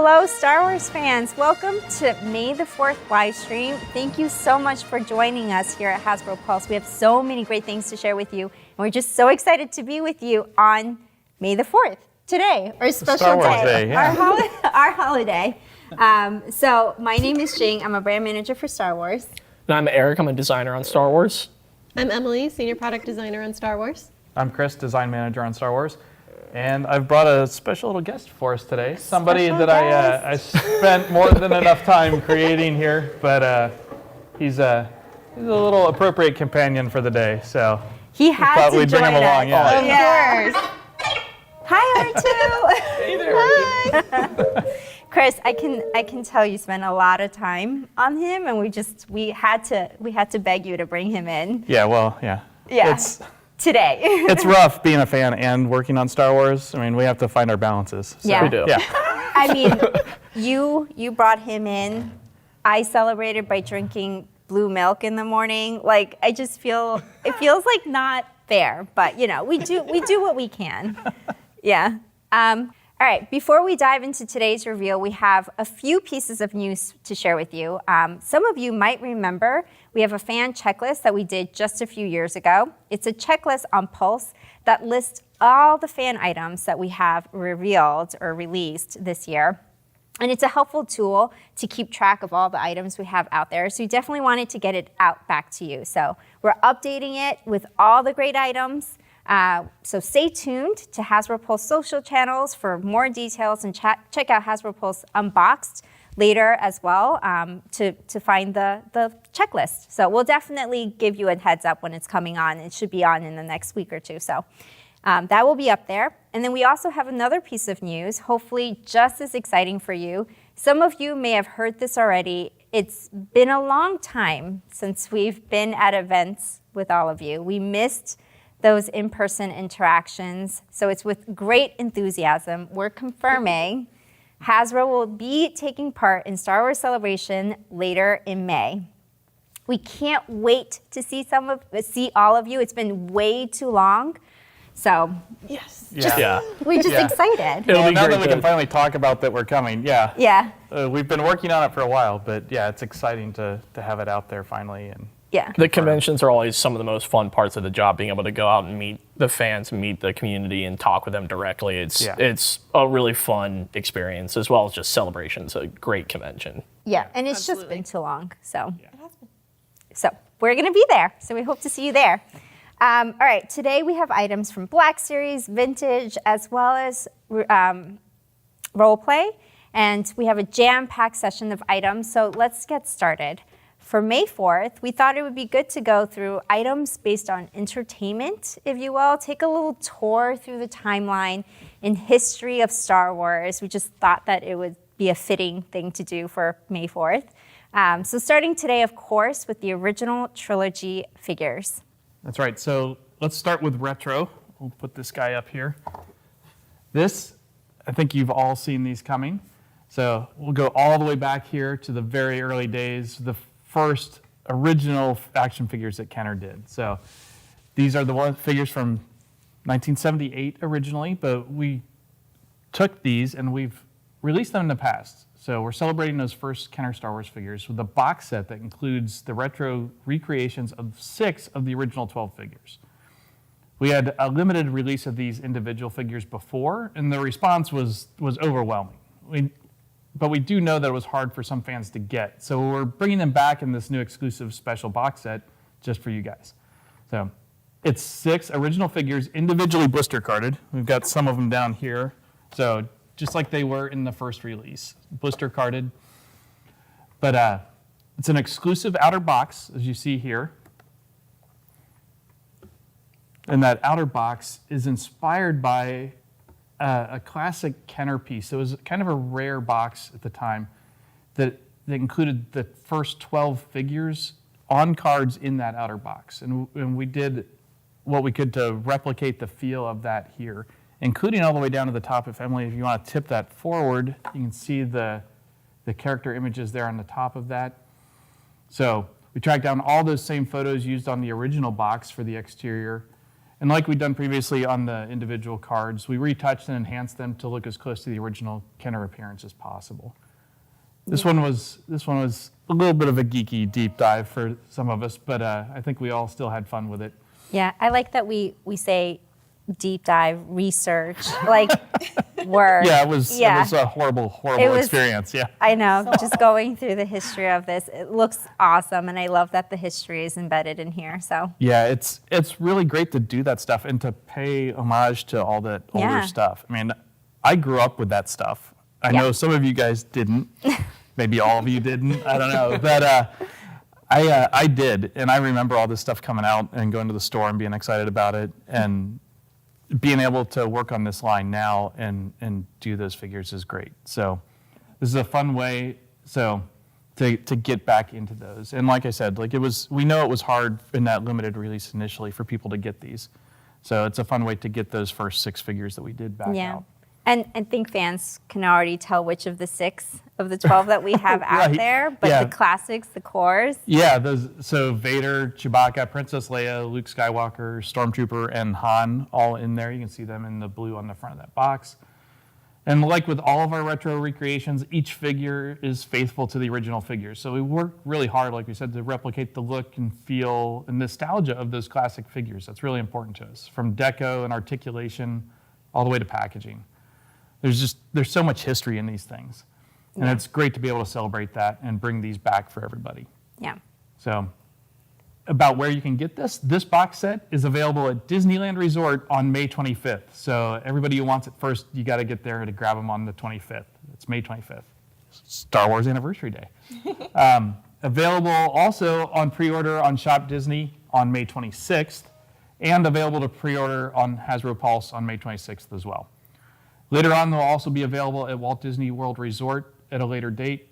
Hello, Star Wars fans. Welcome to May the 4th Livestream. Thank you so much for joining us here at Hasbro Pulse. We have so many great things to share with you, and we're just so excited to be with you on May the 4th, today, our special Star Wars Day, yeah. our holiday. So my name is Jing. I'm a brand manager for Star Wars. And I'm Eric. I'm a designer on Star Wars. I'm Emily, senior product designer on Star Wars. I'm Chris, design manager on Star Wars. And I've brought a special little guest for us today. Somebody that I spent more than enough time creating here, but he's a little appropriate companion for the day. So he had to we'd bring join him along. us. Yeah. Of course. Hi, R2. Hey there. Hi. Chris, I can tell you spent a lot of time on him, and we had to beg you to bring him in. Yeah. Well. Yeah. Yeah. Today. It's rough being a fan and working on Star Wars. I mean, we have to find our balances. So, Yeah. We do. Yeah. I mean, you brought him in. I celebrated by drinking blue milk in the morning. Like, it feels like not fair, but you know, we do what we can. Yeah. All right, before we dive into today's reveal, we have a few pieces of news to share with you. Some of you might remember we have a fan checklist that we did just a few years ago. It's a checklist on Pulse that lists all the fan items that we have revealed or released this year. And it's a helpful tool to keep track of all the items we have out there. So we definitely wanted to get it out back to you. So we're updating it with all the great items. So stay tuned to Hasbro Pulse social channels for more details, and check out Hasbro Pulse Unboxed later as well to find the checklist. So we'll definitely give you a heads up when it's coming on. It should be on in the next week or two. So that will be up there. And then we also have another piece of news, hopefully just as exciting for you. Some of you may have heard this already. It's been a long time since we've been at events with all of you. We missed those in-person interactions. So it's with great enthusiasm we're confirming Hasbro will be taking part in Star Wars Celebration later in May. We can't wait to see all of you. It's been way too long. So Yes. we're just excited. It'll Well, be now great that we can finally talk about that we're coming, yeah. Yeah. We've been working on it for a while, but yeah, it's exciting to have it out there finally. And Yeah. The conventions are always some of the most fun parts of the job, being able to go out and meet the fans, meet the community, and talk with them directly. It's a really fun experience, as well as just celebrations. A great convention. Yeah, and it's Absolutely. just been too long. So, It has been. so we're going to be there. So we hope to see you there. All right, today we have items from Black Series, Vintage, as well as role play. And we have a jam-packed session of items. So let's get started. For May 4th, we thought it would be good to go through items based on entertainment, if you will. Take a little tour through the timeline and history of Star Wars. We just thought that it would be a fitting thing to do for May 4th. So starting today, of course, with the original trilogy figures. That's right. So let's start with retro. We'll put this guy up here. This, I think you've all seen these coming. So we'll go all the way back here to the very early days, the first original action figures that Kenner did. So these are the figures from 1978 originally, but we took these and we've released them in the past. So we're celebrating those first Kenner Star Wars figures with a box set that includes the retro recreations of 6 of the original 12 figures. We had a limited release of these individual figures before, and the response was overwhelming. But we do know that it was hard for some fans to get. So we're bringing them back in this new exclusive special box set just for you guys. So it's 6 original figures, individually blister carded. We've got some of them down here. So just like they were in the first release, blister carded. But it's an exclusive outer box, as you see here. And that outer box is inspired by a classic Kenner piece. It was kind of a rare box at the time that included the first 12 figures on cards in that outer box. And we did what we could to replicate the feel of that here, including all the way down to the top. If you want to tip that forward, you can see the character images there on the top of that. So we tracked down all those same photos used on the original box for the exterior, And like we'd done previously on the individual cards, we retouched and enhanced them to look as close to the original Kenner appearance as possible. This one was a little bit of a geeky deep dive for some of us, but I think we all still had fun with it. Yeah, I like that we say deep dive research, like word. Yeah, it was a horrible experience. Yeah, I know. Just going through the history of this, it looks awesome, and I love that the history is embedded in here. So yeah, it's really great to do that stuff and to pay homage to all that older stuff. I mean, I grew up with that stuff. I know some of you guys didn't. Maybe all of you didn't. I don't know, but I did, and I remember all this stuff coming out and going to the store and being excited about it, and being able to work on this line now and do those figures is great. So this is a fun way to get back into those. And like I said, we know it was hard in that limited release initially for people to get these. So it's a fun way to get those first 6 figures that we did back out. And I think fans can already tell which of the 6 of the 12 that we have out there, but the classics, the cores. Yeah, so Vader, Chewbacca, Princess Leia, Luke Skywalker, Stormtrooper, and Han all in there. You can see them in the blue on the front of that box. And like with all of our retro recreations, each figure is faithful to the original figures. So we worked really hard, like we said, to replicate the look and feel and nostalgia of those classic figures. That's really important to us, from deco and articulation all the way to packaging. There's so much history in these things. And it's great to be able to celebrate that and bring these back for everybody. Yeah. So about where you can get this box set is available at Disneyland Resort on May 25th. So everybody who wants it first, you got to get there to grab them on the 25th. It's May 25th, Star Wars Anniversary Day. Available also on pre-order on Shop Disney on May 26th, and available to pre-order on Hasbro Pulse on May 26th as well. Later on, they'll also be available at Walt Disney World Resort at a later date.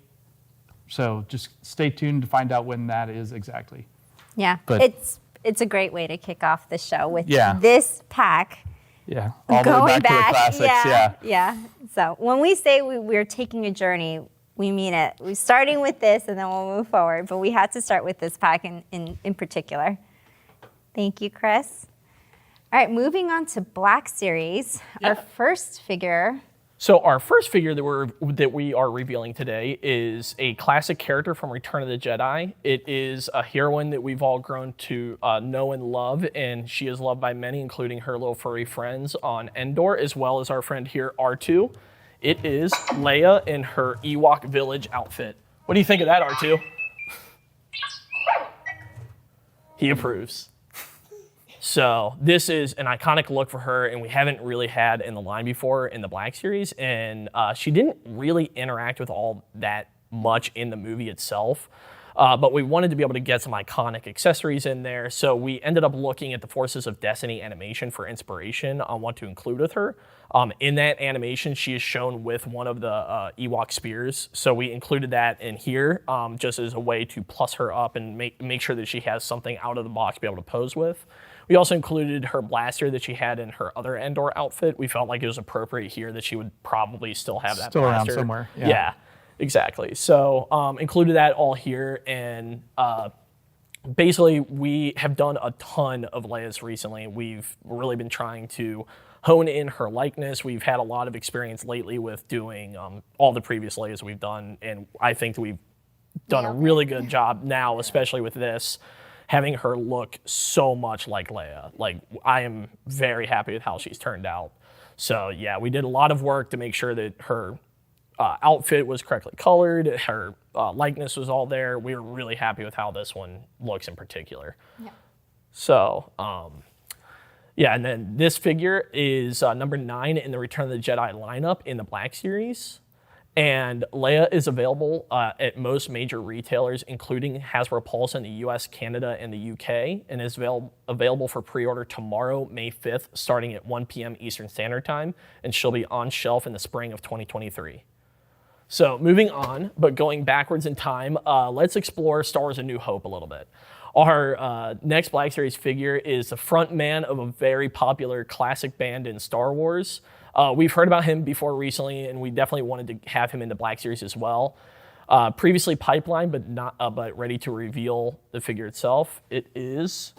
So just stay tuned to find out when that is exactly. Yeah, it's a great way to kick off the show with this pack. Yeah, all the way back to the classics. Yeah. So when we say we're taking a journey, we mean it. We're starting with this, and then we'll move forward. But we had to start with this pack in particular. Thank you, Chris. All right, moving on to Black Series, our first figure. So our first figure that we are revealing today is a classic character from Return of the Jedi. It is a heroine that we've all grown to know and love, and she is loved by many, including her little furry friends on Endor, as well as our friend here, R2. It is Leia in her Ewok village outfit. What do you think of that, R2? He approves. So this is an iconic look for her, and we haven't really had in the line before in the Black Series, and she didn't really interact with all that much in the movie itself, but we wanted to be able to get some iconic accessories in there, so we ended up looking at the Forces of Destiny animation for inspiration on what to include with her. In that animation, she is shown with one of the Ewok spears, so we included that in here just as a way to plus her up and make sure that she has something out of the box to be able to pose with. We also included her blaster that she had in her other Endor outfit. We felt like it was appropriate here that she would probably still have that blaster. Around somewhere. Yeah, exactly. So included that all here, and basically we have done a ton of Leia's recently. We've really been trying to hone in her likeness. We've had a lot of experience lately with doing all the previous Leia's we've done, and I think that we've done a really good job now, especially with this, having her look so much like Leia. Like, I am very happy with how she's turned out. So yeah, we did a lot of work to make sure that her outfit was correctly colored, her likeness was all there. We were really happy with how this one looks in particular. Yeah. So, yeah, and then this figure is number 9 in the Return of the Jedi lineup in the Black Series. And Leia is available at most major retailers, including Hasbro Pulse in the US, Canada, and the UK, and is available for pre-order tomorrow, May 5th, starting at 1 p.m. Eastern Standard Time, and she'll be on shelf in the spring of 2023. So moving on, but going backwards in time, let's explore Star Wars A New Hope a little bit. Our next Black Series figure is the front man of a very popular classic band in Star Wars. We've heard about him before recently, and we definitely wanted to have him in the Black Series as well. Previously pipelined, but ready to reveal the figure itself. It is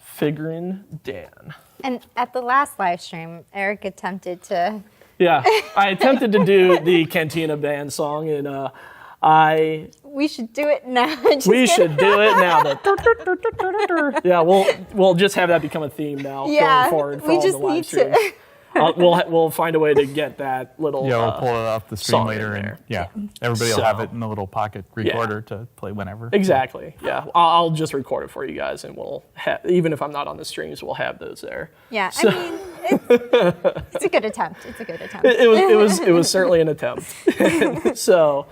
Figuring Dan. And at the last live stream, Eric attempted to. Yeah, I attempted to do the Cantina Band song, and We should do it now. we should do it now. Yeah, we'll just have that become a theme now going forward for we all just the live need streams. to. We'll find a way to get that little. Yeah, we'll pull it off the stream song in later, and there. yeah, everybody So- will have it in a little pocket recorder to play whenever. Exactly. Yeah, I'll just record it for you guys, and we'll even if I'm not on the streams, we'll have those there. Yeah, So- I mean, it's a good attempt. It's a good attempt. It was certainly an attempt. So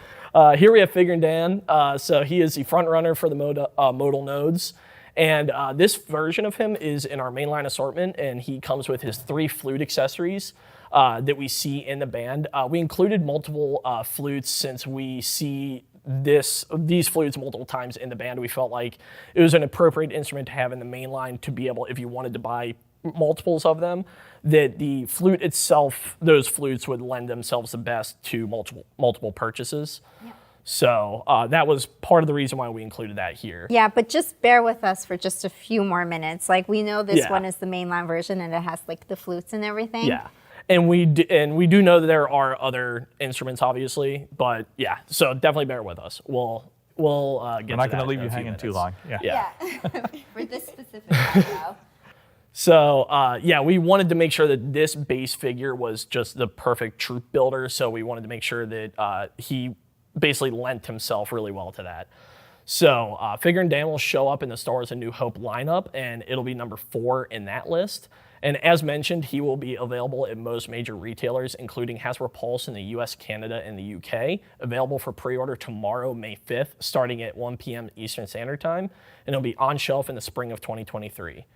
here we have Figuring Dan. So he is the front runner for the modal nodes. And this version of him is in our mainline assortment, and he comes with his 3 flute accessories that we see in the band. We included multiple flutes since we see these flutes multiple times in the band. We felt like it was an appropriate instrument to have in the mainline to be able, if you wanted to buy multiples of them, that the flute itself, those flutes would lend themselves the best to multiple purchases. Yeah. So that was part of the reason why we included that here. Yeah, but just bear with us for just a few more minutes. Like, we know this one is the mainline version, and it has like the flutes and everything. Yeah, and we do know that there are other instruments, obviously, but yeah. So definitely bear with us. We'll get. We're not going to leave you hanging too long. Yeah. For this specific video. So, we wanted to make sure that this base figure was just the perfect troop builder. So we wanted to make sure that he basically lent himself really well to that. So Figuring Dan will show up in the Star Wars A New Hope lineup, and it'll be number 4 in that list. And as mentioned, he will be available at most major retailers, including Hasbro Pulse in the US, Canada, and the UK. Available for pre-order tomorrow, May 5th, starting at 1 p.m. Eastern Standard Time. And it'll be on shelf in the spring of 2023.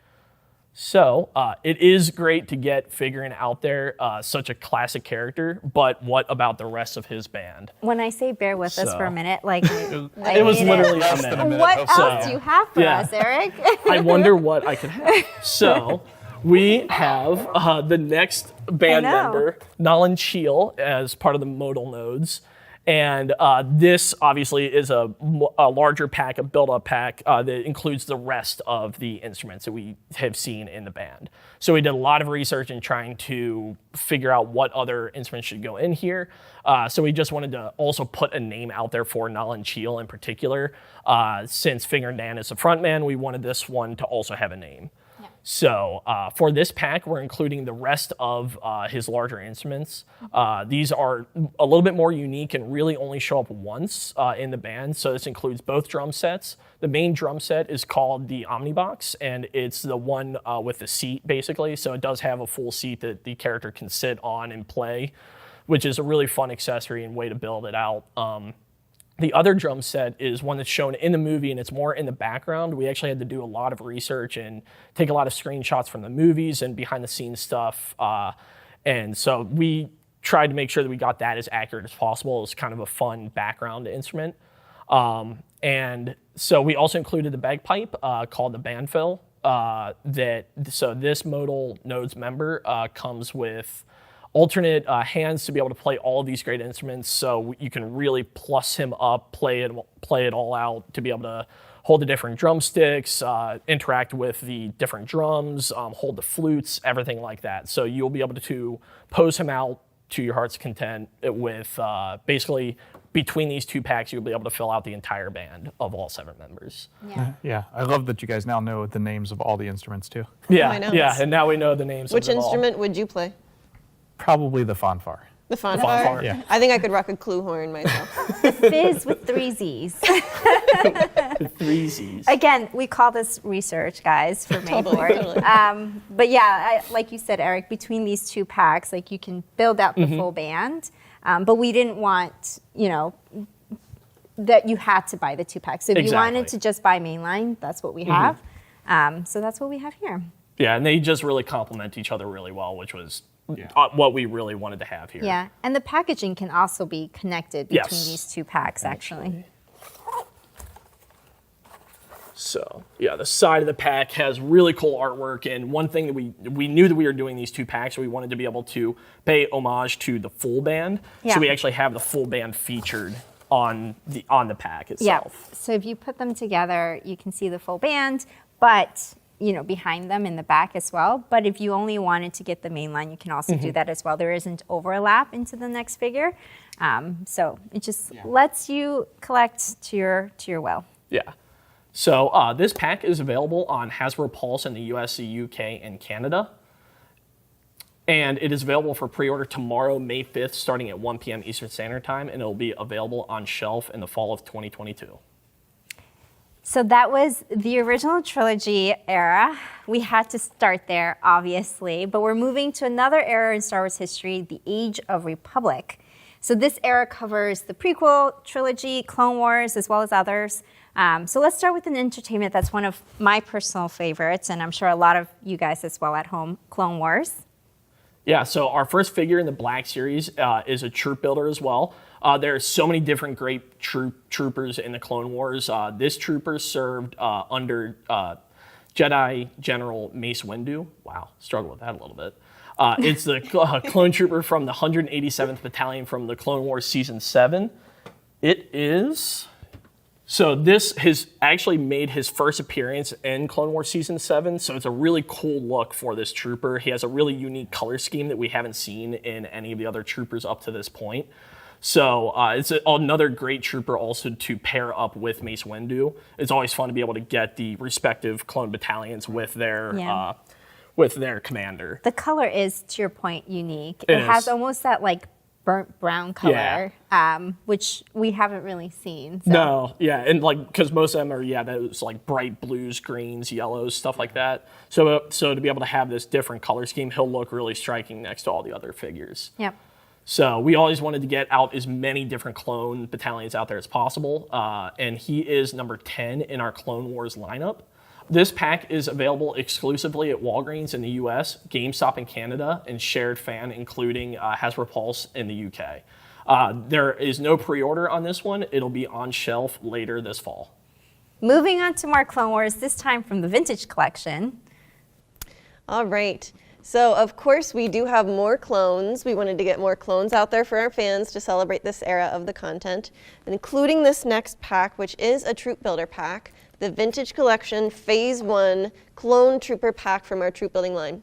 So it is great to get Figuring out there, such a classic character, but what about the rest of his band? When I say bear with us for a minute, like, It was literally a minute. What else do you have for Yeah. us, Eric? I wonder what I could have. So we have the next band member, Nolan Cheel, as part of the modal nodes. And this obviously is a larger pack, a build-up pack that includes the rest of the instruments that we have seen in the band. So we did a lot of research in trying to figure out what other instruments should go in here. So we just wanted to also put a name out there for Nolan Cheel in particular. Since Figuring Dan is the front man, we wanted this one to also have a name. So for this pack, we're including the rest of his larger instruments. These are a little bit more unique and really only show up once in the band. So this includes both drum sets. The main drum set is called the Omnibox, and it's the one with the seat, basically. So it does have a full seat that the character can sit on and play, which is a really fun accessory and way to build it out. The other drum set is one that's shown in the movie, and it's more in the background. We actually had to do a lot of research and take a lot of screenshots from the movies and behind-the-scenes stuff. And so we tried to make sure that we got that as accurate as possible. It was kind of a fun background instrument. And so we also included the bagpipe called the Banfill. So this modal nodes member comes with alternate hands to be able to play all of these great instruments, so you can really plus him up, play it all out, to be able to hold the different drumsticks, interact with the different drums, hold the flutes, everything like that. So you'll be able to pose him out to your heart's content with basically between these 2 packs, you'll be able to fill out the entire band of all 7 members. Yeah. I love that you guys now know the names of all the instruments too. Yeah, I know. and now we know the names Which of them all. instrument would you play? Probably the fanfare. The fanfare? fanfare. Yeah. I think I could rock a clue horn myself. Fizz with 3 Z's. The 3 Z's. Again, we call this research, guys, for Mayboard. Totally. But yeah, like you said, Eric, between these 2 packs, like, you can build out the full band. But we didn't want, that you had to buy the 2 packs. So if you wanted to just buy mainline, that's what we have. So that's what we have here. Yeah, and they just really complement each other really well, which was what we really wanted to have here. Yeah, and the packaging can also be connected between Yes. these 2 packs, actually. So yeah, the side of the pack has really cool artwork, and one thing that we knew that we were doing these 2 packs, so we wanted to be able to pay homage to the full band. Yeah. So we actually have the full band featured on the pack Yeah, itself. so if you put them together, you can see the full band, but behind them in the back as well. But if you only wanted to get the main line, you can also do that as well. There isn't overlap into the next figure. So it just lets you collect to your will. Yeah. So this pack is available on Hasbro Pulse in the US, the UK, and Canada. And it is available for pre-order tomorrow, May 5th, starting at 1 p.m. Eastern Standard Time, and it will be available on shelf in the fall of 2022. So that was the original trilogy era. We had to start there, obviously, but we're moving to another era in Star Wars history, the Age of Republic. So this era covers the prequel trilogy, Clone Wars, as well as others. So let's start with an entertainment that's one of my personal favorites, and I'm sure a lot of you guys as well at home, Clone Wars. Yeah, so our first figure in the Black Series is a troop builder as well. There are so many different great troopers in the Clone Wars. This trooper served under Jedi General Mace Windu. Wow, struggle with that a little bit. It's the clone trooper from the 187th Battalion from the Clone Wars Season 7. It is... So this has actually made his first appearance in Clone Wars Season 7, so it's a really cool look for this trooper. He has a really unique color scheme that we haven't seen in any of the other troopers up to this point. So it's another great trooper also to pair up with Mace Windu. It's always fun to be able to get the respective clone battalions with their commander. The color is, to your point, unique. It has almost that burnt brown color, which we haven't really seen. So. No, yeah, and because most of them are those bright blues, greens, yellows, stuff like that. So to be able to have this different color scheme, he'll look really striking next to all the other figures. Yep. So we always wanted to get out as many different clone battalions out there as possible, and he is number 10 in our Clone Wars lineup. This pack is available exclusively at Walgreens in the US, GameStop in Canada, and Shared Fan, including Hasbro Pulse in the UK. There is no pre-order on this one. It'll be on shelf later this fall. Moving on to more Clone Wars, this time from the Vintage Collection. All right. So, of course, we do have more clones. We wanted to get more clones out there for our fans to celebrate this era of the content, including this next pack, which is a Troop Builder pack. The Vintage Collection Phase 1 Clone Trooper Pack from our troop building line.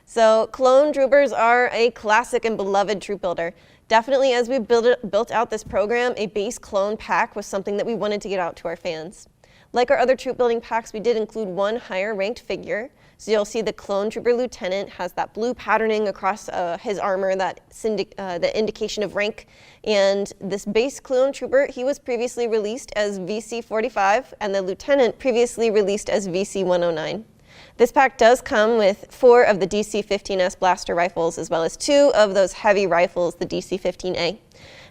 So clone troopers are a classic and beloved troop builder. Definitely as we built out this program, a base clone pack was something that we wanted to get out to our fans. Like our other troop building packs, we did include one higher ranked figure. So you'll see the Clone Trooper Lieutenant has that blue patterning across his armor, the indication of rank. And this base Clone Trooper, he was previously released as VC-45, and the Lieutenant previously released as VC-109. This pack does come with 4 of the DC-15S blaster rifles, as well as 2 of those heavy rifles, the DC-15A.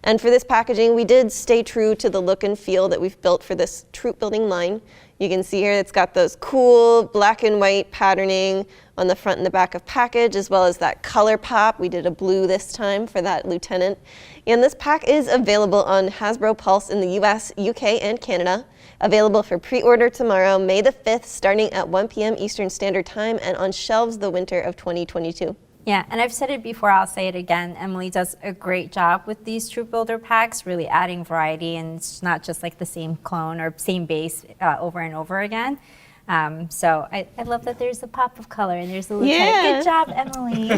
And for this packaging, we did stay true to the look and feel that we've built for this troop building line. You can see here it's got those cool black and white patterning on the front and the back of package, as well as that color pop. We did a blue this time for that Lieutenant. And this pack is available on Hasbro Pulse in the US, UK, and Canada. Available for pre-order tomorrow, May the 5th, starting at 1 p.m. Eastern Standard Time, and on shelves the winter of 2022. Yeah, and I've said it before, I'll say it again. Emily does a great job with these troop builder packs, really adding variety, and it's not just like the same clone or same base over and over again. So I love that there's a pop of color and there's a little Good job, Emily.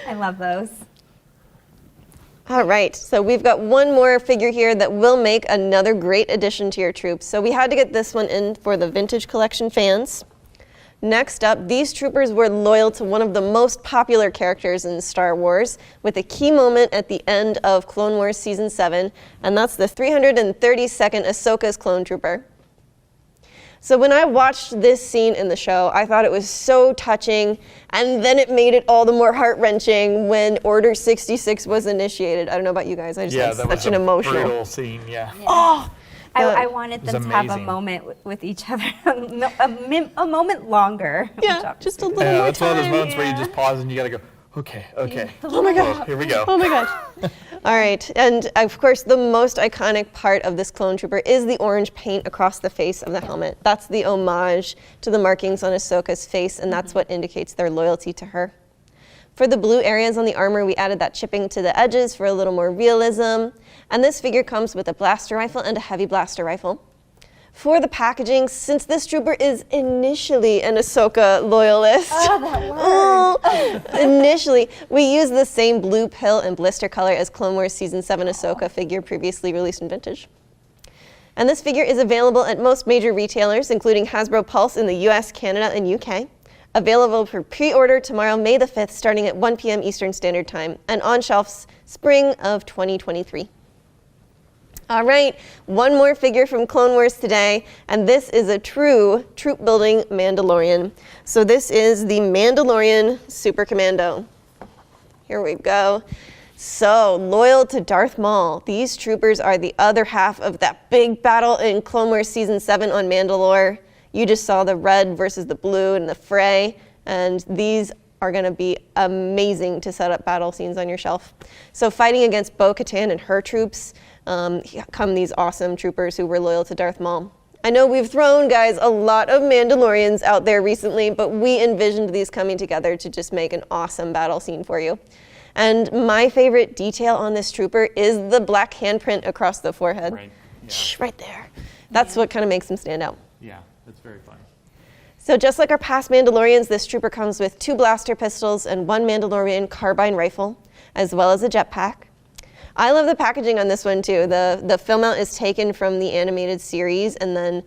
I love those. All right, so we've got one more figure here that will make another great addition to your troops. So we had to get this one in for the Vintage Collection fans. Next up, these troopers were loyal to one of the most popular characters in Star Wars, with a key moment at the end of Clone Wars Season 7, and that's the 332nd Ahsoka's Clone Trooper. So when I watched this scene in the show, I thought it was so touching, and then it made it all the more heart-wrenching when Order 66 was initiated. I don't know about you guys, I just had such an emotional... brutal scene, yeah. Oh! I wanted them to have a moment with each other, a moment longer. Yeah, just a little more that's time. one of those moments where you just pause and you gotta go, okay. Oh my gosh. Here we go. Oh my gosh. All right, and of course the most iconic part of this clone trooper is the orange paint across the face of the helmet. That's the homage to the markings on Ahsoka's face, and that's what indicates their loyalty to her. For the blue areas on the armor, we added that chipping to the edges for a little more realism. And this figure comes with a blaster rifle and a heavy blaster rifle. For the packaging, since this trooper is initially an Ahsoka loyalist, initially, we use the same blue pill and blister color as Clone Wars Season 7 Ahsoka figure previously released in Vintage. And this figure is available at most major retailers, including Hasbro Pulse in the US, Canada, and UK. Available for pre-order tomorrow, May the 5th, starting at 1 p.m. Eastern Standard Time, and on shelves spring of 2023. All right, one more figure from Clone Wars today, and this is a true troop-building Mandalorian. So this is the Mandalorian Super Commando. Here we go. So, loyal to Darth Maul, these troopers are the other half of that big battle in Clone Wars Season 7 on Mandalore. You just saw the red versus the blue in the fray, and these are going to be amazing to set up battle scenes on your shelf. So fighting against Bo-Katan and her troops, come these awesome troopers who were loyal to Darth Maul. I know we've thrown, guys, a lot of Mandalorians out there recently, but we envisioned these coming together to just make an awesome battle scene for you. And my favorite detail on this trooper is the black handprint across the forehead. Right, yeah. Right there. That's what kind of makes him stand out. Yeah, that's very fun. So just like our past Mandalorians, this trooper comes with 2 blaster pistols and 1 Mandalorian carbine rifle, as well as a jetpack. I love the packaging on this one too. The film out is taken from the animated series and then,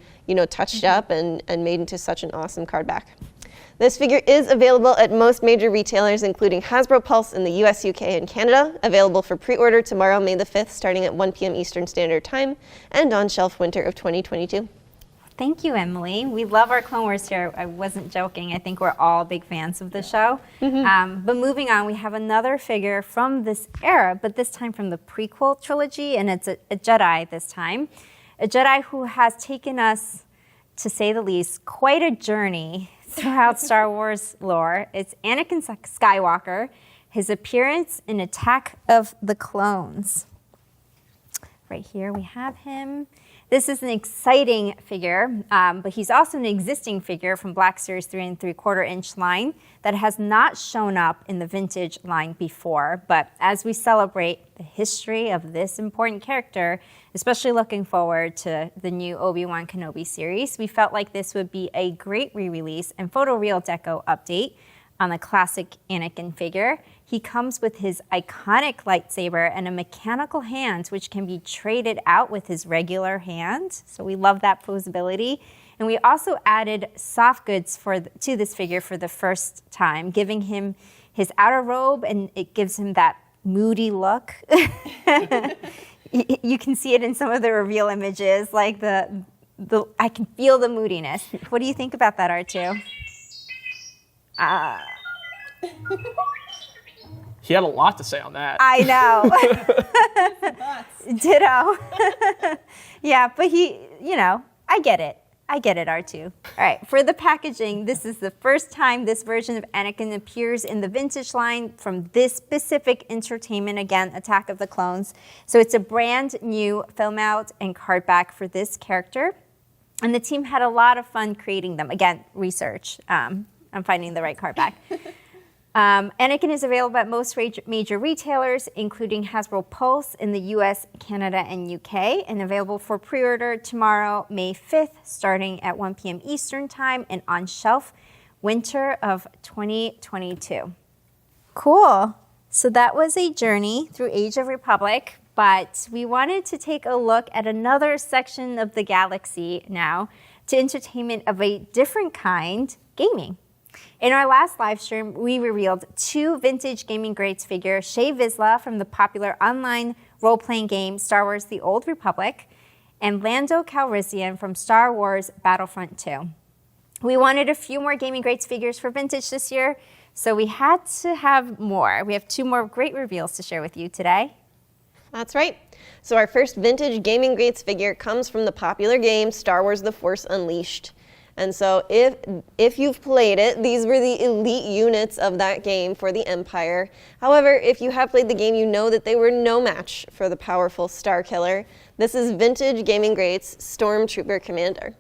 touched up and made into such an awesome card back. This figure is available at most major retailers, including Hasbro Pulse in the US, UK, and Canada, available for pre-order tomorrow, May the 5th, starting at 1 p.m. Eastern Standard Time, and on shelf winter of 2022. Thank you, Emily. We love our Clone Wars here. I wasn't joking. I think we're all big fans of the show. But moving on, we have another figure from this era, but this time from the prequel trilogy, and it's a Jedi this time. A Jedi who has taken us, to say the least, quite a journey throughout Star Wars lore. It's Anakin Skywalker, his appearance in Attack of the Clones. Right here we have him. This is an exciting figure, but he's also an existing figure from Black Series 3 3/4 inch line that has not shown up in the vintage line before. But as we celebrate the history of this important character, especially looking forward to the new ObiWan Kenobi series, we felt like this would be a great re-release and photoreal deco update on the classic Anakin figure. He comes with his iconic lightsaber and a mechanical hand, which can be traded out with his regular hand. So we love that posability. And we also added soft goods to this figure for the first time, giving him his outer robe, and it gives him that moody look. You can see it in some of the reveal images, like I can feel the moodiness. What do you think about that, R2? He had a lot to say on that. I know. Ditto. Yeah, but I get it. I get it, R2. All right, for the packaging, this is the first time this version of Anakin appears in the vintage line from this specific entertainment, again, Attack of the Clones. So it's a brand new film out and card back for this character. And the team had a lot of fun creating them. Again, research. I'm finding the right card back. Anakin is available at most major retailers, including Hasbro Pulse in the US, Canada, and UK, and available for pre-order tomorrow, May 5th, starting at 1 p.m. Eastern Time, and on shelf winter of 2022. Cool. So that was a journey through Age of Republic, but we wanted to take a look at another section of the galaxy now, to entertainment of a different kind, gaming. In our last live stream, we revealed 2 vintage gaming greats figure, Shae Vizsla from the popular online role-playing game Star Wars The Old Republic, and Lando Calrissian from Star Wars Battlefront 2. We wanted a few more gaming greats figures for vintage this year, so we had to have more. We have 2 more great reveals to share with you today. That's right. So our first vintage gaming greats figure comes from the popular game Star Wars The Force Unleashed. And so if you've played it, these were the elite units of that game for the Empire. However, if you have played the game, you know that they were no match for the powerful Star Killer. This is vintage gaming greats Stormtrooper Commander.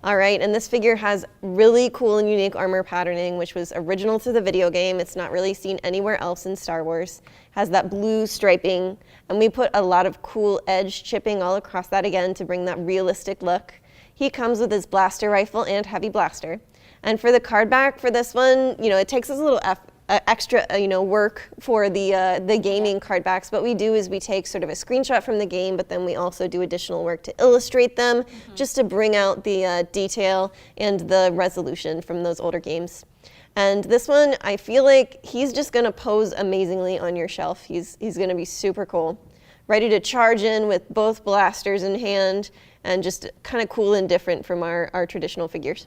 All right, and this figure has really cool and unique armor patterning, which was original to the video game. It's not really seen anywhere else in Star Wars. Has that blue striping, and we put a lot of cool edge chipping all across that again to bring that realistic look. He comes with his blaster rifle and heavy blaster. And for the card back for this one, it takes us a little extra, work for the gaming card backs. What we do is we take sort of a screenshot from the game, but then we also do additional work to illustrate them, just to bring out the detail and the resolution from those older games. And this one, I feel like he's just gonna pose amazingly on your shelf. He's gonna be super cool. Ready to charge in with both blasters in hand, and just kind of cool and different from our traditional figures.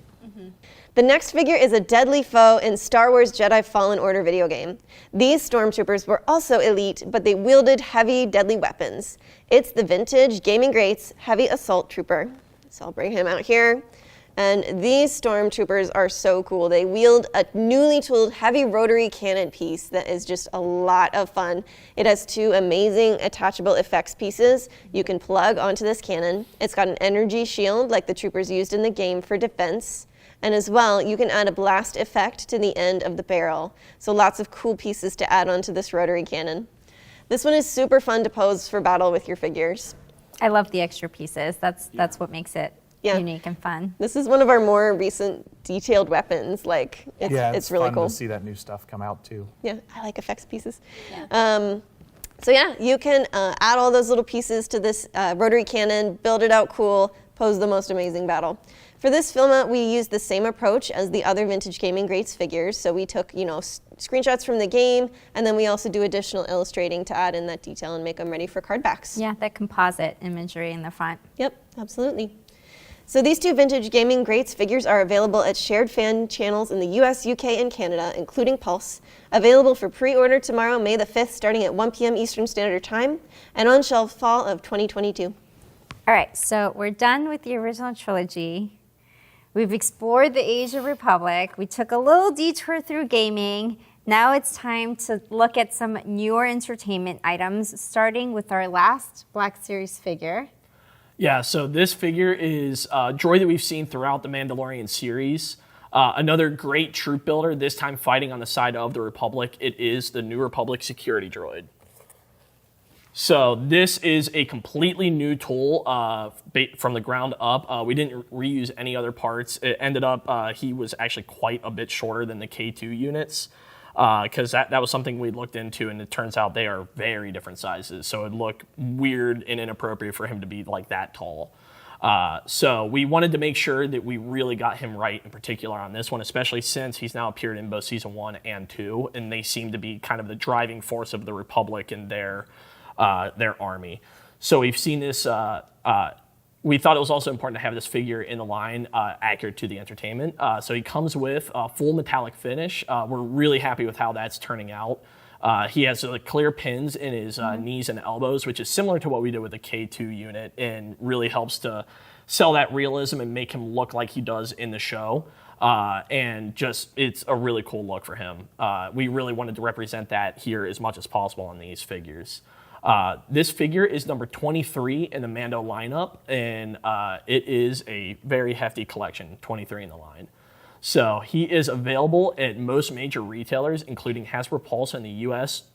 The next figure is a deadly foe in Star Wars Jedi Fallen Order video game. These stormtroopers were also elite, but they wielded heavy, deadly weapons. It's the vintage Gaming Greats Heavy Assault Trooper. So I'll bring him out here. And these stormtroopers are so cool. They wield a newly tooled heavy rotary cannon piece that is just a lot of fun. It has 2 amazing attachable effects pieces you can plug onto this cannon. It's got an energy shield like the troopers used in the game for defense. And as well, you can add a blast effect to the end of the barrel. So lots of cool pieces to add onto this rotary cannon. This one is super fun to pose for battle with your figures. I love the extra pieces. That's what makes it unique and fun. This is one of our more recent detailed weapons. It's really fun cool to see that new stuff come out too. Yeah, I like effects pieces. Yeah. You can add all those little pieces to this rotary cannon, build it out cool, pose the most amazing battle. For this film, we used the same approach as the other Vintage Gaming Greats figures. So we took, screenshots from the game, and then we also do additional illustrating to add in that detail and make them ready for card backs. Yeah, that composite imagery in the front. Yep, absolutely. So these 2 Vintage Gaming Greats figures are available at shared fan channels in the US, UK, and Canada, including Pulse. Available for pre-order tomorrow, May the 5th, starting at 1 p.m. Eastern Standard Time, and on shelf fall of 2022. All right, so we're done with the original trilogy. We've explored the Age of Republic. We took a little detour through gaming. Now it's time to look at some newer entertainment items, starting with our last Black Series figure. Yeah, so this figure is a droid that we've seen throughout the Mandalorian series. Another great troop builder, this time fighting on the side of the Republic. It is the New Republic security droid. So this is a completely new tool from the ground up. We didn't reuse any other parts. It ended up, he was actually quite a bit shorter than the K2 units, because that was something we looked into, and it turns out they are very different sizes. So it'd look weird and inappropriate for him to be like that tall. So we wanted to make sure that we really got him right, in particular on this one, especially since he's now appeared in both Season 1 and 2, and they seem to be kind of the driving force of the Republic and their army. So we've seen this. We thought it was also important to have this figure in the line accurate to the entertainment. So he comes with a full metallic finish. We're really happy with how that's turning out. He has clear pins in his knees and elbows, which is similar to what we did with the K2 unit, and really helps to sell that realism and make him look like he does in the show. And just, it's a really cool look for him. We really wanted to represent that here as much as possible on these figures. This figure is number 23 in the Mando lineup, and it is a very hefty collection, 23 in the line. So he is available at most major retailers, including Hasbro Pulse in the US,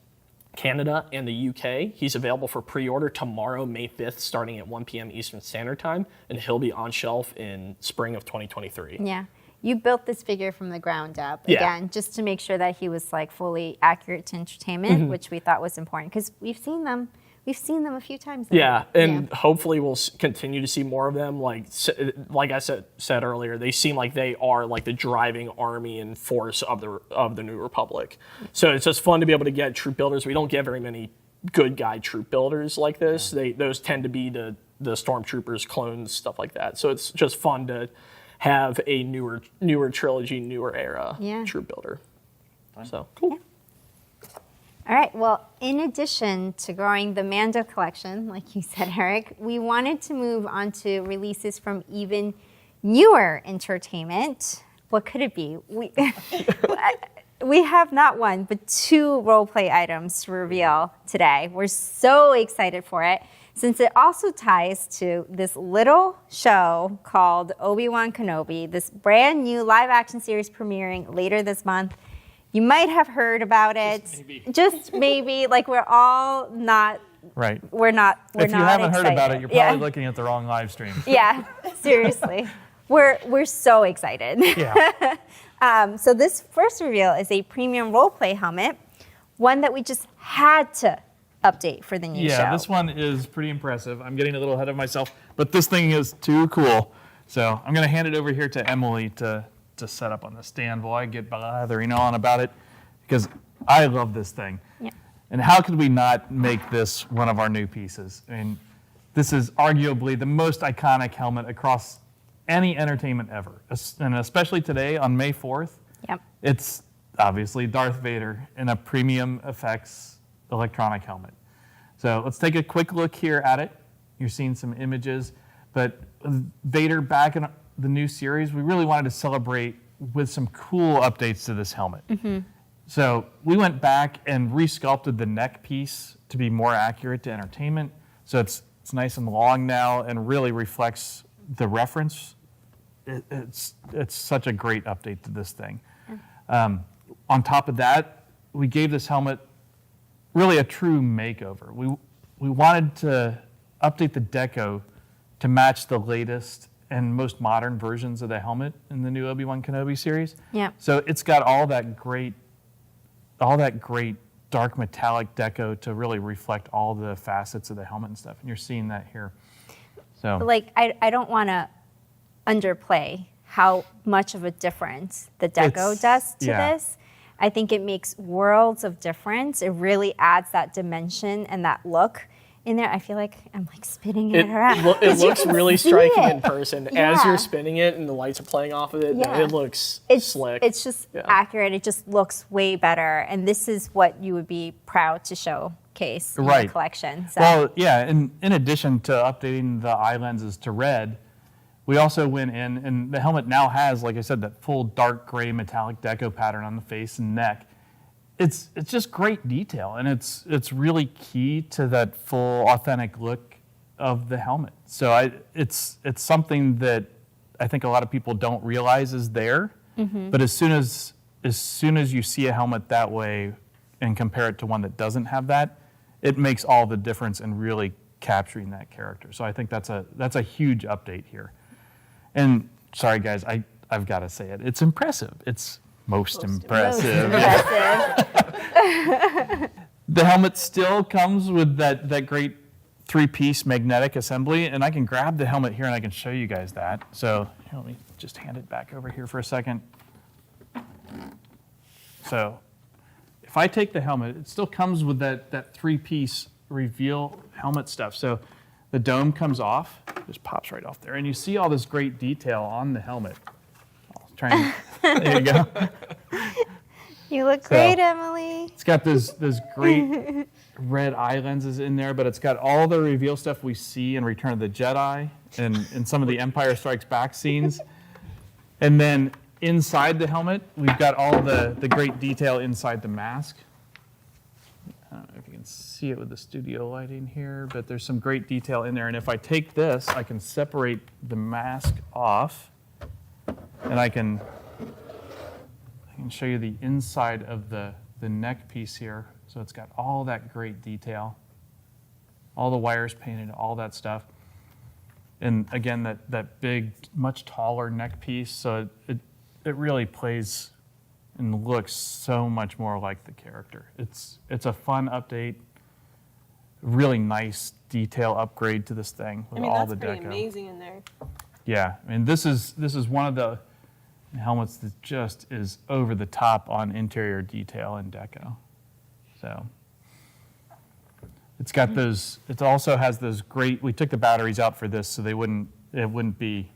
Canada, and the UK. He's available for pre-order tomorrow, May 5th, starting at 1 p.m. Eastern Standard Time, and he'll be on shelf in spring of 2023. Yeah. You built this figure from the ground up, Yeah. again, just to make sure that he was fully accurate to entertainment, which we thought was important, because we've seen them a few times now. Yeah, and hopefully we'll continue to see more of them. Like I said earlier, they seem like they are the driving army and force of the New Republic. So it's just fun to be able to get troop builders. We don't get very many good guy troop builders like this. Those tend to be the stormtroopers, clones, stuff like that. So it's just fun to have a newer trilogy, newer era troop builder. So cool. All right, well, in addition to growing the Mando collection, like you said, Eric, we wanted to move on to releases from even newer entertainment. What could it be? We have not one, but 2 role play items to reveal today. We're so excited for it. since it also ties to this little show called ObiWan Kenobi, this brand new live action series premiering later this month. You might have heard about it. Just maybe. Like we're all not. Right. We're not. If you haven't heard about it, you're Yeah. probably looking at the wrong live stream. Yeah, seriously. We're so excited. Yeah. So this first reveal is a premium roleplay helmet, one that we just had to update for the new show. Yeah, this one is pretty impressive. I'm getting a little ahead of myself, but this thing is too cool. So I'm going to hand it over here to Emily to set up on the stand while I get blathering on about it, because I love this thing. Yeah. And how could we not make this one of our new pieces? I mean, this is arguably the most iconic helmet across any entertainment ever, and especially today on May 4th. Yep. It's obviously Darth Vader in a premium effects electronic helmet. So let's take a quick look here at it. You're seeing some images, but Vader back in the new series, we really wanted to celebrate with some cool updates to this helmet. So we went back and resculpted the neck piece to be more accurate to entertainment. So it's nice and long now and really reflects the reference. It's such a great update to this thing. On top of that, we gave this helmet really a true makeover. We wanted to update the deco to match the latest and most modern versions of the helmet in the new Obi-Wan Kenobi series. Yeah. So it's got all that great dark metallic deco to really reflect all the facets of the helmet and stuff. And you're seeing that here. So Like, I don't want to underplay how much of a difference the deco does to this. I think it makes worlds of difference. It really adds that dimension and that look in there. I feel like I'm like spinning it around. It looks really see striking it. in person. As Yeah. you're spinning it and the lights are playing off of it, Yeah. it looks slick. It's just accurate. It just looks way better. And this is what you would be proud to showcase in your collection. So. Well, yeah, and in addition to updating the eye lenses to red, we also went in, and the helmet now has, like I said, that full dark gray metallic deco pattern on the face and neck. It's just great detail, and it's really key to that full authentic look of the helmet. So it's something that I think a lot of people don't realize is there. But as soon as you see a helmet that way and compare it to one that doesn't have that, it makes all the difference in really capturing that character. So I think that's a huge update here. And sorry guys, I've got to say it. It's impressive. It's most impressive. The helmet still comes with that great 3-piece magnetic assembly, and I can grab the helmet here and I can show you guys that. So here, let me just hand it back over here for a second. So if I take the helmet, it still comes with that 3-piece reveal helmet stuff. So the dome comes off, just pops right off there, and you see all this great detail on the helmet. I'll try and, there you go. You look great, Emily. It's got those great red eye lenses in there, but it's got all the reveal stuff we see in Return of the Jedi and in some of the Empire Strikes Back scenes. And then inside the helmet, we've got all the great detail inside the mask. I don't know if you can see it with the studio lighting here, but there's some great detail in there. And if I take this, I can separate the mask off, and I can show you the inside of the neck piece here. So it's got all that great detail, all the wires painted, all that stuff. And again, that big, much taller neck piece, so it really plays and looks so much more like the character. It's a fun update, really nice detail upgrade to this thing with all the deco. That's pretty amazing in there. Yeah, I mean this is one of the helmets that just is over the top on interior detail and deco. So it's got those. It also has those great. We took the batteries out for this so it wouldn't be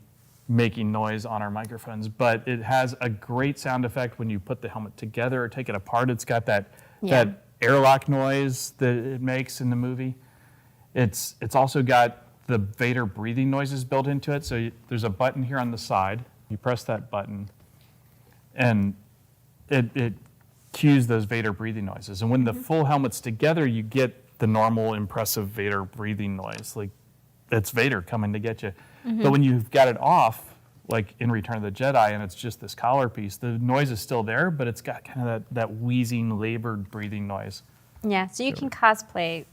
making noise on our microphones, but it has a great sound effect when you put the helmet together or take it apart. It's got that airlock noise that it makes in the movie. It's also got the Vader breathing noises built into it. So there's a button here on the side. You press that button, and it cues those Vader breathing noises. And when the full helmet's together, you get the normal impressive Vader breathing noise. Like, it's Vader coming to get you. But when you've got it off, like in Return of the Jedi, and it's just this collar piece, the noise is still there, but it's got kind of that wheezing, labored breathing noise. Yeah, so you can cosplay,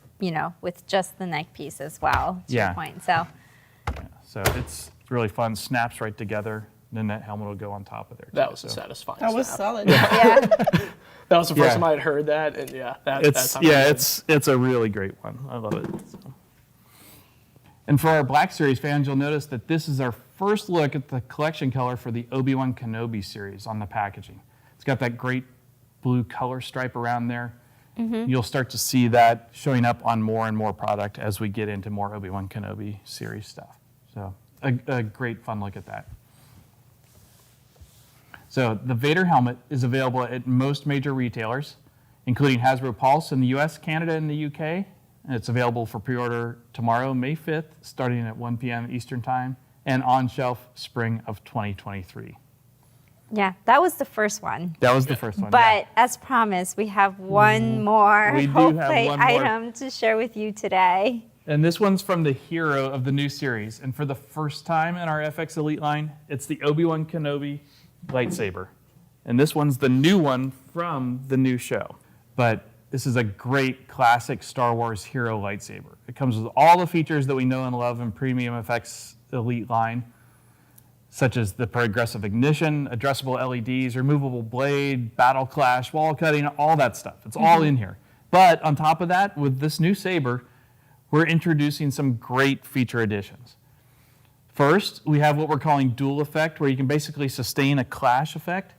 with just the neck piece as well, to your point. So So it's really fun. Snaps right together. Then that helmet will go on top of there. That was a satisfying. That was snap. solid. yeah, That was the first time I had heard that, and It's a really great one. I love it. So. And for our Black Series fans, you'll notice that this is our first look at the collection color for the ObiWan Kenobi series on the packaging. It's got that great blue color stripe around there. You'll start to see that showing up on more and more product as we get into more ObiWan Kenobi series stuff. So a great fun look at that. So the Vader helmet is available at most major retailers, including Hasbro Pulse in the US, Canada, and the UK. And it's available for pre-order tomorrow, May 5th, starting at 1 p.m. Eastern Time, and on shelf spring of 2023. yeah, that was the first one. That was the first one. But as promised, we have one more We do whole have plate one more. item to share with you today. And this one's from the hero of the new series. And for the first time in our FX Elite line, it's the Obi-Wan Kenobi lightsaber. And this one's the new one from the new show. But this is a great classic Star Wars hero lightsaber. It comes with all the features that we know and love in premium FX Elite line, such as the progressive ignition, addressable LEDs, removable blade, battle clash, wall cutting, all that stuff. It's all in here. But on top of that, with this new saber, we're introducing some great feature additions. First, we have what we're calling dual effect, where you can basically sustain a clash effect,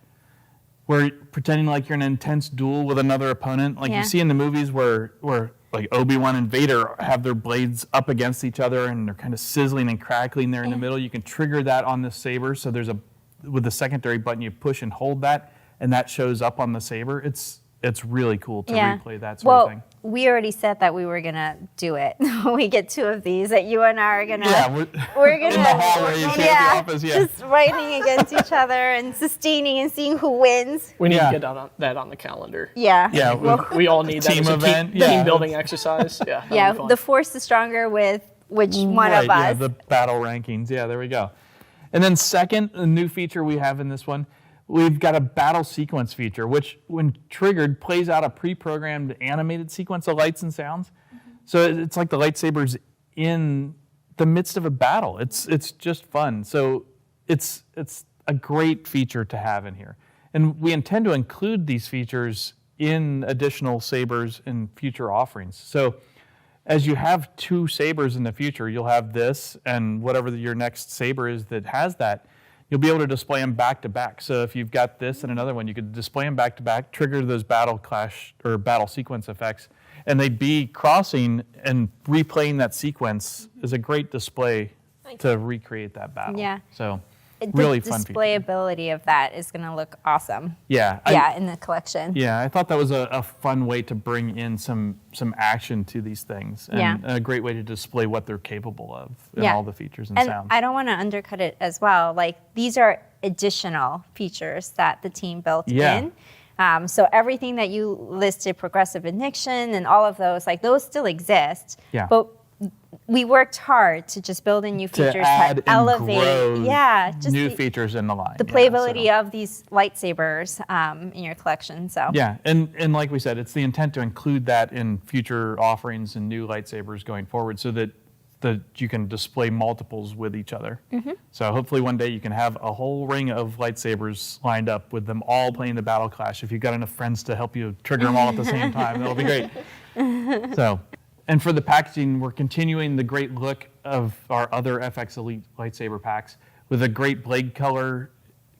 where you're pretending like you're in an intense duel with another opponent. Like you see in the movies where like Obi-Wan and Vader have their blades up against each other and they're kind of sizzling and crackling there in the middle. You can trigger that on the saber. So with the secondary button, you push and hold that, and that shows up on the saber. It's really cool to replay that sort of thing. We already said that we were gonna do it. We get two of these that you and I are gonna. Yeah, we're gonna. in the hallways here at the office. Yeah, just fighting against each other and sustaining and seeing who wins. We need to get that on the calendar. Yeah. Yeah, We all need that Team as a event, team building exercise. Yeah. Yeah. The force is stronger with which one of us. Yeah, the battle rankings. Yeah, there we go. And then second, a new feature we have in this one, we've got a battle sequence feature, which when triggered plays out a pre-programmed animated sequence of lights and sounds. So it's like the lightsabers in the midst of a battle. It's just fun. So it's a great feature to have in here. And we intend to include these features in additional sabers in future offerings. So as you have two sabers in the future, you'll have this and whatever your next saber is that has that, you'll be able to display them back to back. So if you've got this and another one, you could display them back to back, trigger those battle clash or battle sequence effects, and they'd be crossing and replaying that sequence is a great display to recreate that battle. Yeah. So really the fun feature. displayability of that is going to look awesome. Yeah. In the collection. Yeah, I thought that was a fun way to bring in some action to these things, and a great way to display what they're capable of and all the features and sounds. I don't want to undercut it as well. Like, these are additional features that the team built in. So everything that you listed, progressive ignition and all of those, like those still exist. Yeah. But we worked hard to just build in new features to add to elevate, and grow just new features in the line. the playability of these lightsabers in your collection. So yeah, and like we said, it's the intent to include that in future offerings and new lightsabers going forward, so that you can display multiples with each other. So hopefully one day you can have a whole ring of lightsabers lined up with them all playing the battle clash. If you've got enough friends to help you trigger them all at the same time, that'll be great. So. And for the packaging, we're continuing the great look of our other FX Elite lightsaber packs with a great blade color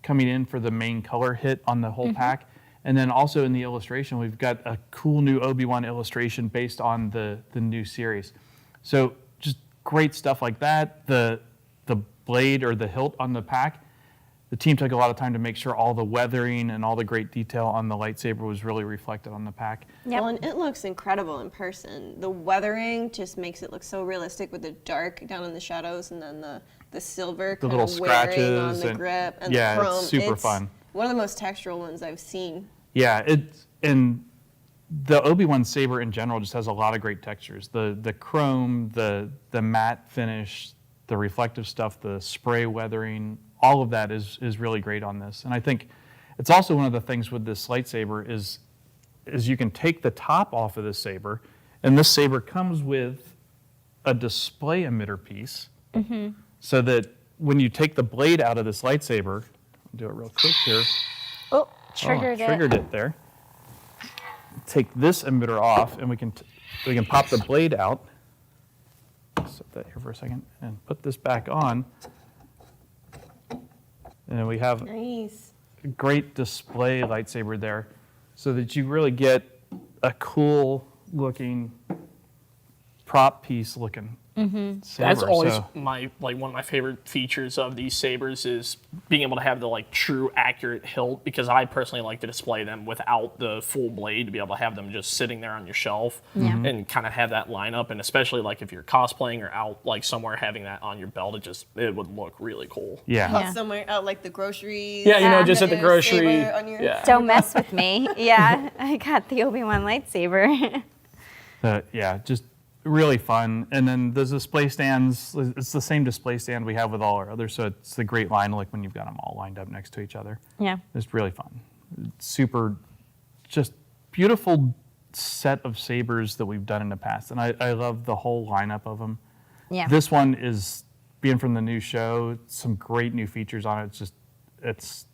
coming in for the main color hit on the whole pack. And then also in the illustration, we've got a cool new Obi-Wan illustration based on the new series. So just great stuff like that. The blade or the hilt on the pack, the team took a lot of time to make sure all the weathering and all the great detail on the lightsaber was really reflected on the pack. Yep. Well, and it looks incredible in person. The weathering just makes it look so realistic with the dark down in the shadows, and then the silver kind little of wearing scratches on the and- grip and yeah, the chrome. it's super fun. One of the most textural ones I've seen. Yeah, and the ObiWan Saber in general just has a lot of great textures. The chrome, the matte finish, the reflective stuff, the spray weathering, all of that is really great on this. And I think it's also one of the things with this lightsaber is you can take the top off of this saber, and this saber comes with a display emitter piece, so that when you take the blade out of this lightsaber, I'll do it real quick here. Oh, triggered it. Triggered it there. Take this emitter off, and we can pop the blade out. Set that here for a second, and put this back on. And we have Nice. a great display lightsaber there, so that you really get a cool looking prop piece looking saber. That's always So- one of my favorite features of these sabers is being able to have the true accurate hilt, because I personally like to display them without the full blade, to be able to have them just sitting there on your shelf and kind of have that lineup. And especially if you're cosplaying or out somewhere, having that on your belt, it would look really cool. Yeah. Yeah. Somewhere out like the groceries. Yeah, just at the Your grocery. saber on your- Yeah. Don't mess with me. Yeah, I got the ObiWan lightsaber. Yeah, just really fun. And then the display stands, it's the same display stand we have with all our others, so it's a great line when you've got them all lined up next to each other. Yeah. It's really fun. Super, just beautiful set of sabers that we've done in the past. And I love the whole lineup of them. Yeah. This one is, being from the new show, some great new features on it. It's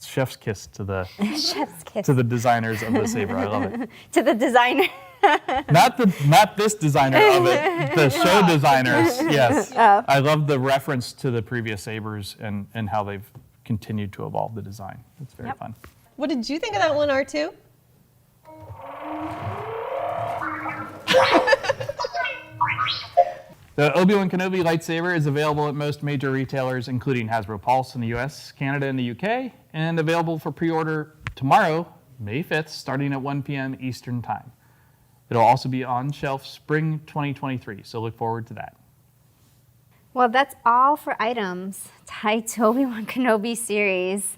chef's kiss to the Chef's kiss. to the designers of the saber. I love it. To the designer. Not this designer of it, the show designers. Yes, I love the reference to the previous sabers and how they've continued to evolve the design. It's very fun. What did you think of that one, R2? The ObiWan Kenobi lightsaber is available at most major retailers, including Hasbro Pulse in the US, Canada, and the UK, and available for pre-order tomorrow, May 5th, starting at 1 p.m. Eastern Time. It'll also be on shelf spring 2023, so look forward to that. Well, that's all for items tied to ObiWan Kenobi series.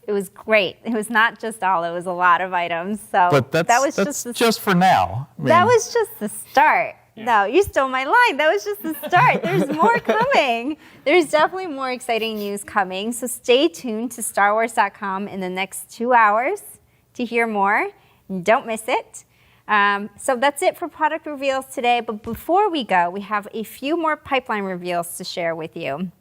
It was great. It was not just all; it was a lot of items. So But that's that was just for now. I mean, that was just the start. No, you stole my line. That was just the start. There's more coming. There's definitely more exciting news coming. So stay tuned to StarWars.com in the next 2 hours to hear more. Don't miss it. So that's it for product reveals today. But before we go, we have a few more pipeline reveals to share with you.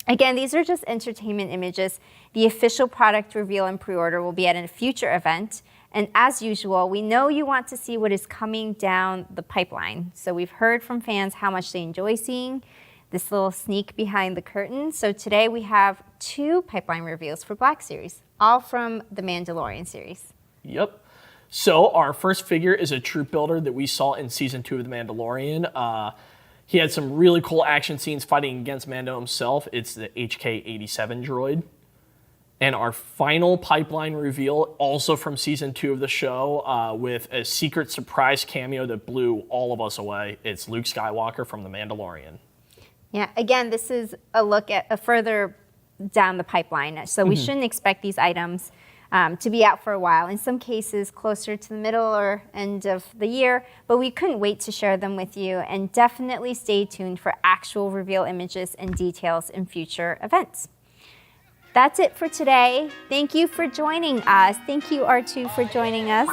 Again, these are just entertainment images. The official product reveal and pre-order will be at a future event. And as usual, we know you want to see what is coming down the pipeline. So we've heard from fans how much they enjoy seeing this little sneak behind the curtain. So today we have 2 pipeline reveals for Black Series, all from the Mandalorian series. Yep. So our first figure is a troop builder that we saw in Season 2 of The Mandalorian. He had some really cool action scenes fighting against Mando himself. It's the HK-87 droid. And our final pipeline reveal, also from Season 2 of the show, with a secret surprise cameo that blew all of us away. It's Luke Skywalker from The Mandalorian. Yeah, again, this is a look at a further down the pipeline. So we shouldn't expect these items to be out for a while. In some cases, closer to the middle or end of the year. But we couldn't wait to share them with you. And definitely stay tuned for actual reveal images and details in future events. That's it for today. Thank you for joining us. Thank you, R2, for joining us.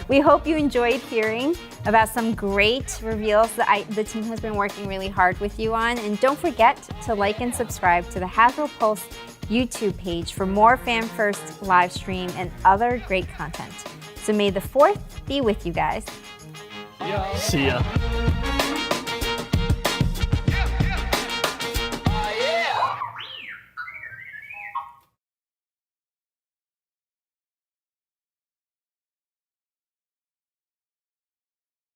We hope you enjoyed hearing about some great reveals that the team has been working really hard with you on. And don't forget to like and subscribe to the Hasbro Pulse YouTube page for more fan-first live stream and other great content. So may the 4th be with you guys. See ya.